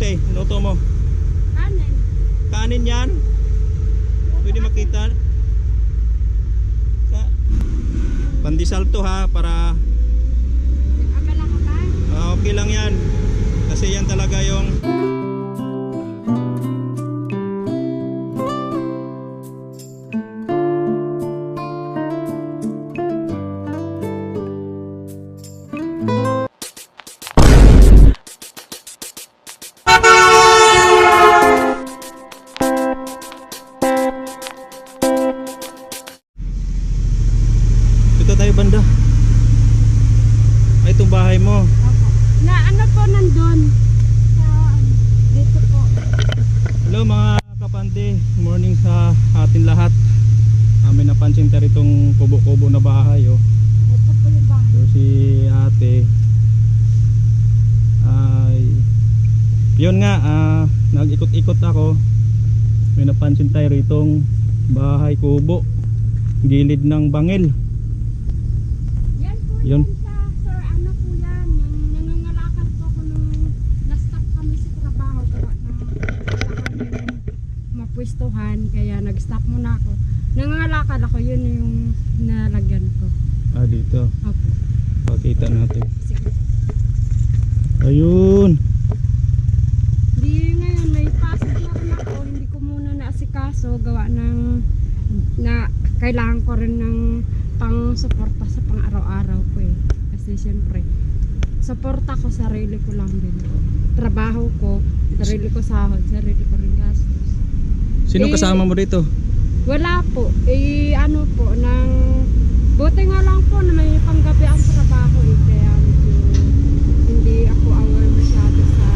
te? Luto mo? Kanin. Kanin yan? Pwede makita? Sa pandesal to ha, para Abala ka ba? okay lang yan. Kasi yan talaga yung tayo banda. Ay, itong bahay mo. Opo. Na ano po nandun? Sa dito po. Hello mga kapande. Morning sa atin lahat. May napansin tayo itong kubo-kubo na bahay. Oh. Ito po yung bahay. So, si ate ay yun nga, nag-ikot-ikot ako. May napansin tayo itong bahay kubo. Gilid ng bangil. Yan po Yun. yan sa sir, ano po yan, nangangalakal po ako nung na-stop kami sa trabaho gawa na wala kami mapwestuhan, kaya nag-stop muna ako. Nangangalakal ako, yun yung nalagyan ko. Dito. Opo. Pakita natin. Sige. Ayun. Hindi ngayon, may pasok na rin ako, hindi ko muna naasikaso, gawa ng na kailangan ko rin ng pang-suporta sa pang-araw-araw ko eh. Kasi siyempre, suporta ko, sarili ko lang din po. Trabaho ko, sarili ko sahod, sarili ko rin gastos. Sino kasama mo dito? Wala po. Ano po, buti nga lang po na may panggabi ang trabaho eh. Kaya medyo hindi ako aware masyado sa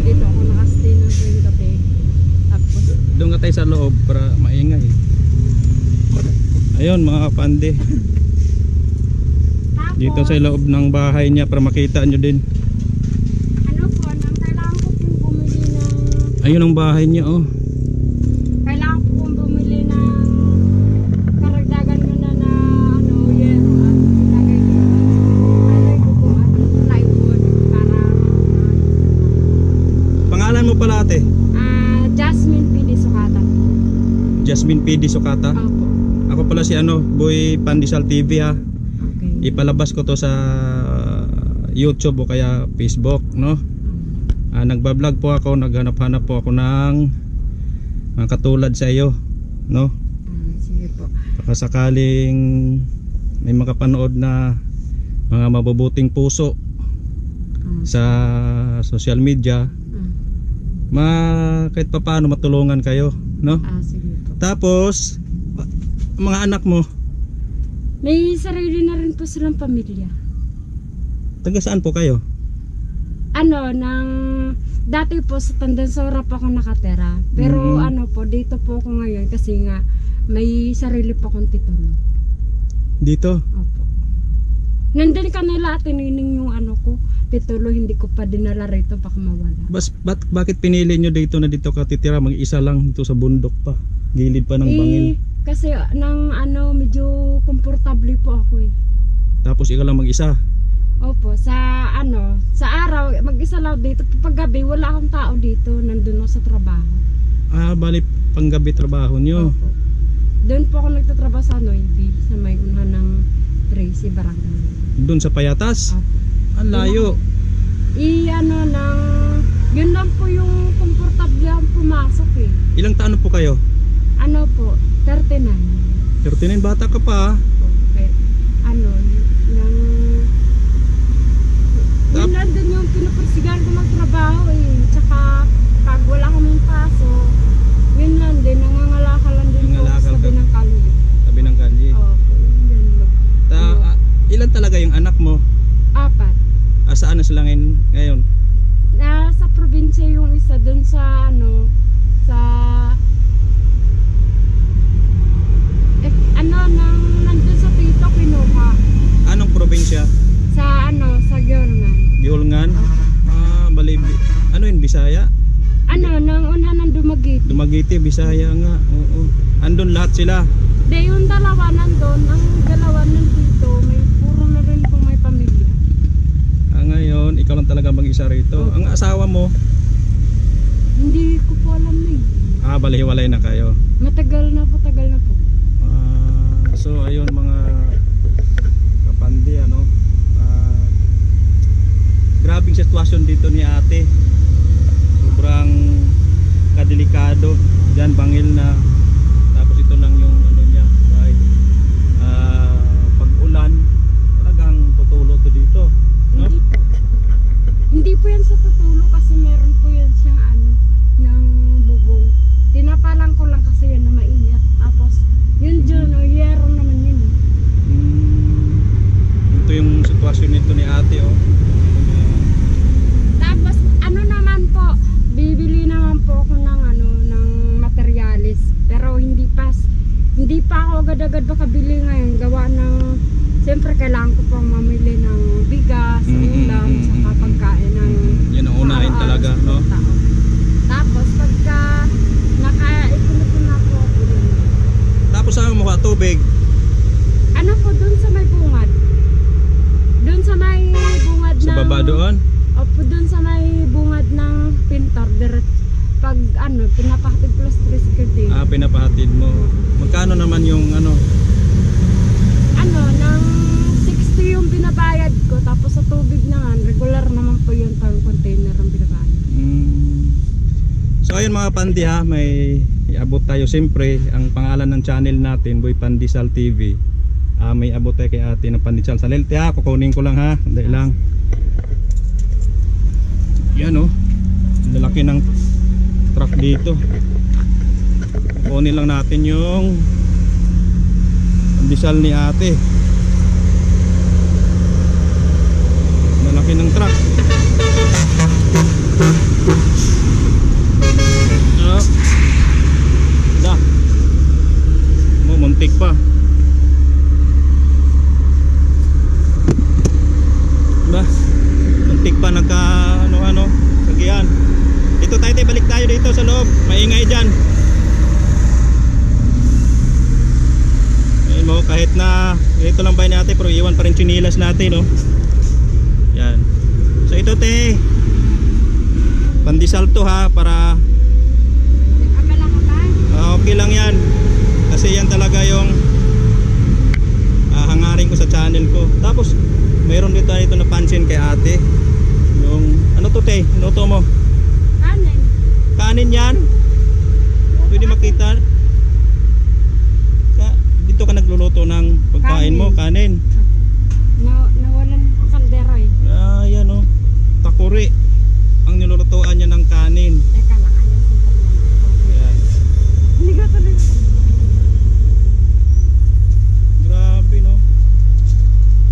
dito ako nakastay ng tuwing gabi. Tapos, Doon ka tayo sa loob para maingay. Ayun mga kapande. Dito sa loob ng bahay niya para makita nyo din. ano po, nang kailangan ko pong bumili ng Ayun ang bahay niya oh. kailangan ko pong bumili ng karagdagan mo na ano, yero at ilagay ko po plywood para Pangalan mo pala ate? Jasmine P. Sukatan. Jasmine P. Sukata. Opo. Ako pala si Boy Pandesal TV ha. Okay. Ipalabas ko to sa YouTube o kaya Facebook no. Nagbablog po ako, naghanap-hanap po ako ng mga katulad sa iyo no. Sige po. Baka sakaling may makapanood na mga mabubuting puso sa social media, kahit pa paano matulungan kayo no. Sige po. Tapos mga anak mo May sarili na rin po silang pamilya. taga saan po kayo? Dati po sa Tandansora pa ako nakatera. Pero po, dito po ako ngayon kasi nga may sarili pa akong titulo. Dito? Opo. Nandun kanila tinining yung ko, titulo, hindi ko pa dinala rito, baka mawala. Bakit pinili nyo dito na dito ka titira? Mag-isa lang dito sa bundok pa. Gilid pa ng bangil. Kasi medyo komportable po ako eh. Tapos ikaw lang mag-isa. Opo, sa araw, mag-isa lang dito. Pag gabi, wala akong tao dito, nandun ako sa trabaho. Bali panggabi trabaho nyo. Opo. Doon po ako nagtatrabaho sa Noybi, sa may unahan ng Tracy Barangay. Doon sa Payatas? Opo. Ang layo. Yun lang po yung komportable ang pumasok eh. Ilang taon po kayo? 39. 39, bata ka pa. Okay. Yun nandun yung pinupersigan ko magtrabaho eh. Tsaka pag wala kaming paso, yun lang din, nangangalakal lang din po sa tabi ng kalye. Tabi ng kalye. Opo, yun lang. Ilan talaga yung anak mo? 4. Saan na sila ngayon? Nasa probinsya yung isa, dun sa nandun sa Tito Kinuha. Anong probinsya? Sa Gyorngan. Gihulngan? Bali, yun, Bisaya? Nang una ng Dumaguete. Dumaguete, Bisaya nga. Oo. Andun lahat sila? Yung dalawa nandun, ang dalawa nandito, puro na rin kung may pamilya. Ngayon, ikaw lang talaga mag-isa rito? asawa mo? Hindi ko po alam na eh. Balihiwalay na kayo. Matagal na po, tagal na po. So ayun mga kapandi, ano, grabing sitwasyon dito ni ate. Sobrang kadelikado. Diyan bangil na. Tapos ito lang yung ano niya, right? Pag ulan, talagang tutulo to dito, no? Hindi po. Hindi po yan sa tutulo kasi meron po yan siyang ano, ng bubong. Tinapalan ko lang kasi yan na mainit. Tapos, yun dyan, o yero naman yun. Ito yung sitwasyon nito ni ate, oh. Tapos, ano naman po, bibili naman po ako ng ano, ng materialis. Pero hindi pa ako agad-agad makabili ngayon. Gawa ng, siyempre kailangan ko pang mamili ng bigas, ulam, saka pagkain ng Yun ang unahin talaga, no? tao. Tapos, pagka nakaipon na po ako dun. Tapos saan mo mukha tubig? Ano po, dun sa may bungad. Dun sa may bungad Sa baba doon? Opo, dun sa may bungad ng pintor. Pag ano, pinapahatid plus 3 security. Pinapahatid mo. Magkano naman yung ano? Ano, ng 60 yung binabayad ko. Tapos sa tubig naman, regular naman po yung tang container ang binabayad. So ayun mga pandi ha, may iabot tayo. Siyempre, ang pangalan ng channel natin, Boy Pandesal TV. May abot tayo kay ate ng Pandesal sa Lelte ha. Kukunin ko lang ha, dahil lang. Yan oh, lalaki ng truck dito. Kukunin lang natin yung Pandesal ni ate. Lalaki ng truck. Muntik pa. Ba? Muntik pa nagka ano sagian. Dito tayo, balik tayo dito sa loob. Maingay diyan. Ayun mo, kahit na ito lang bahay natin pero iwan pa rin chinilas natin, no. Yan. So ito te. Pandesal to ha para okay lang yan. Kasi yan talaga yung hangarin ko sa channel ko. Tapos mayroon dito napansin kay ate. Yung ano to te? Luto mo? Kanin. Kanin yan? Pwede makita? Dito ka nagluluto ng pagkain mo, kanin. Nawalan ng kaldero eh. Yan o. Takuri. Ang nilulutuan niya ng kanin. Teka lang, ayusin ko muna. Yan. Hindi ka tuloy. Grabe no.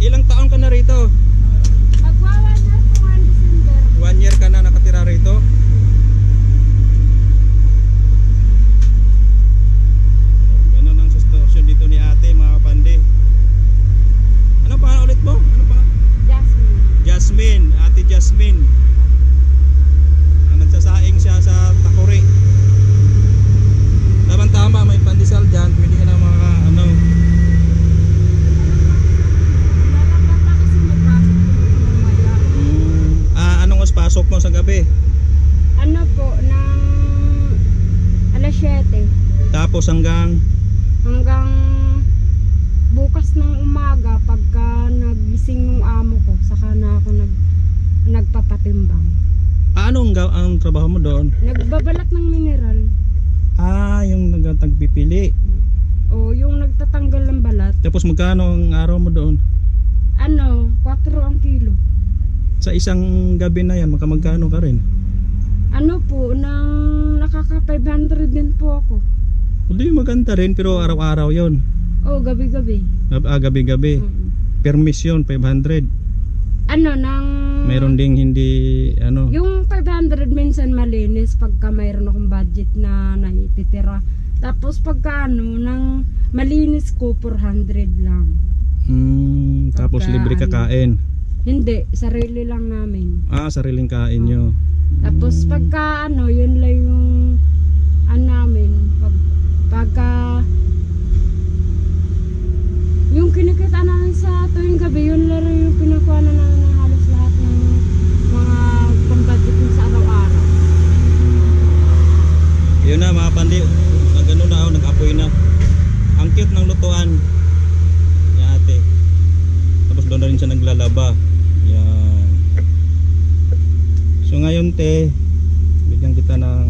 Ilang taon ka na rito? Magwa 1 year po ngayon December. 1 year ka na nakatira rito? Ganun ang sitwasyon dito ni ate, mga pandi. Ano pa ulit mo? Ano pa? Jasmine. Jasmine, ate Jasmine. Nagsasaing siya sa takuri. Tama, may pandesal dyan. Pwede ka na mga ano. Lalabas na kasi magpasok ko mamaya. Anong oras pasok mo sa gabi? Ano po, ng alas 7 Tapos hanggang hanggang bukas ng umaga pagka nagising ng amo ko, saka na ako nagpapatimbang. anong ang trabaho mo doon? Nagbabalat ng mineral. Yung nagtagpipili. O yung nagtatanggal ng balat. Tapos magkano ang araw mo doon? Ano, 4 ang kilo. Sa isang gabi na yan, magkano ka rin? Ano po, nang nakaka 500 din po ako. Hindi maganda rin, pero araw-araw yon. O, gabi-gabi. Gabi-gabi. Permis yun, 500. Ano, nang Mayroon ding hindi, ano. yung 500 minsan malinis pagka mayroon akong budget na naititira. Tapos pagka ano, nang malinis ko 400 lang. Tapos libre kakain. Hindi, sarili lang namin. Sariling kain nyo. Tapos pagka ano, yun lang yung namin. Pagka yung kinikita namin sa tuwing gabi, yun lang yung pinakuha na namin ng halos lahat ng mga pambudget sa rin siya naglalaba. Yan. So ngayon te, bigyan kita ng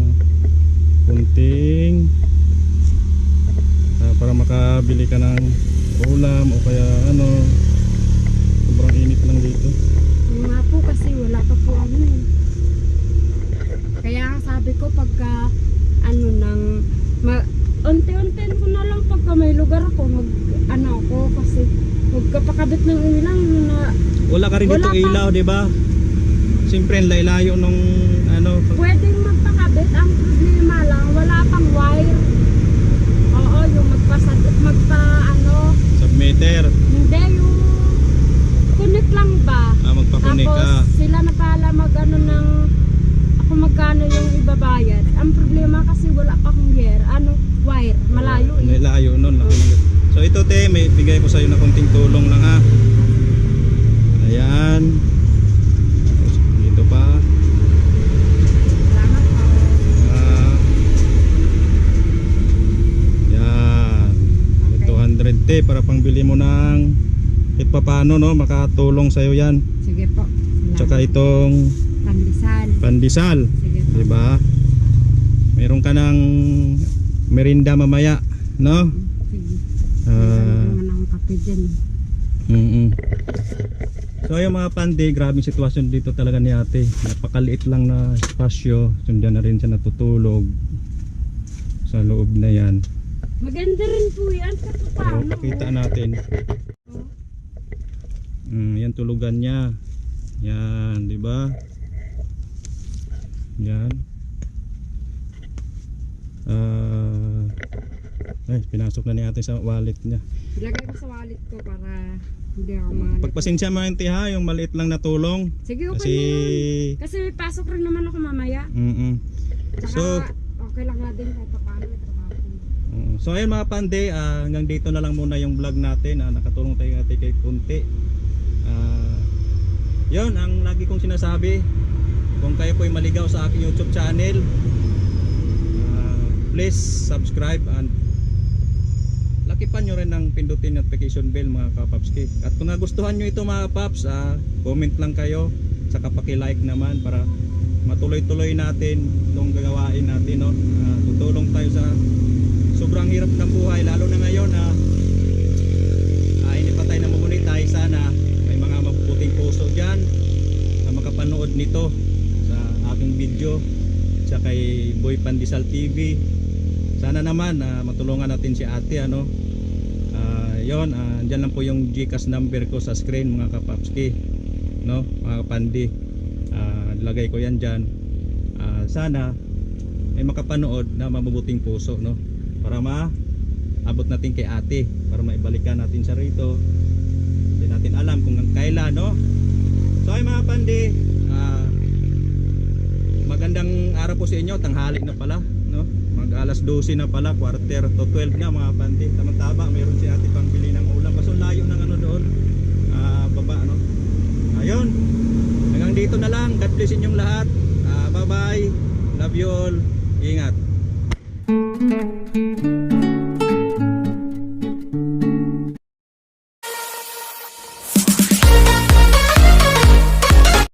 kunting para makabili ka ng ulam o kaya ano. Sobrang init lang dito. Yung nga po kasi wala pa po ano eh. Kaya ang sabi ko pagka ano nang unti-untiin ko na lang pagka may lugar ako mag ano ako kasi magkapakabit ng ilang na Wala ka rin Wala dito pa. ilaw, di ba? Siyempre ang layo nung ano. pwedeng magpakabit. Ang problema lang wala pang wire. Oo, yung magpa ano, Submeter. hindi yung connect lang ba? Magpakunik ka. Tapos sila na pala mag-ano ng kung magkano yung ibabayad. Ang problema kasi wala pa akong wire, malayo eh. May layo nun. So ito te, may bigay ko sa iyo na konting tulong lang ha. Ayan. Tapos dito pa. Salamat po. Yan. May 200 te para pangbili mo ng kahit papano no, makatulong sa iyo yan. Sige po. Tsaka itong Pandesal. pandesal, Sige po. 'di ba? Meron ka ng merinda mamaya, no? Sige. Ah, Meron naman akong kape dyan. So yung mga pandi, grabe yung sitwasyon dito talaga ni ate. Napakaliit lang na espasyo. Sundan na rin siya natutulog sa loob na yan. Maganda rin po yan. Kasi So, paano? pakita natin. Yan tulugan niya. Yan, di ba? Yan. Ay, pinasok na ni ate sa wallet niya. Ilagay ko sa wallet ko para hindi ako malit. Pagpasensya mo yung ha, yung maliit lang na tulong. Sige, okay Kasi na yun. Kasi may pasok rin naman ako mamaya. So, Tsaka okay lang nga din kahit paano may trabaho ko. so ayun mga pande, hanggang dito na lang muna yung vlog natin. Nakatulong tayo natin kay Kunti. Yun, ang lagi kong sinasabi, kung kayo po'y maligaw sa aking YouTube channel, please subscribe and lakipan nyo rin ng pindutin notification bell mga kapapski. At kung nagustuhan nyo ito mga paps, comment lang kayo, saka paki-like naman para matuloy-tuloy natin itong gagawain natin, no? Tutulong tayo sa sobrang hirap ng buhay, lalo na ngayon hindi pa tayo namumonetize. Sana may mga mabubuting puso dyan na makapanood nito sa aking video sa kay Boy Pandesal TV. Sana naman matulungan natin si ate, ano. Yon, andyan lang po yung GCash number ko sa screen mga kapapski, no, mga kapandi. Lagay ko yan dyan. Sana may makapanood na mabubuting puso, no, para maabot natin kay ate, para maibalikan natin siya rito. Hindi natin alam kung kailan, no. So ay mga pandi, magandang araw po sa inyo. Tanghali na pala, no, mag alas 12 na pala, quarter to 12 na mga pandi. Tamang-tama, mayroon si ate pang bili ng ulam, kaso layo ng ano doon, baba, no. Ayun, hanggang dito na lang. God bless inyong lahat. Bye bye, love you all, ingat.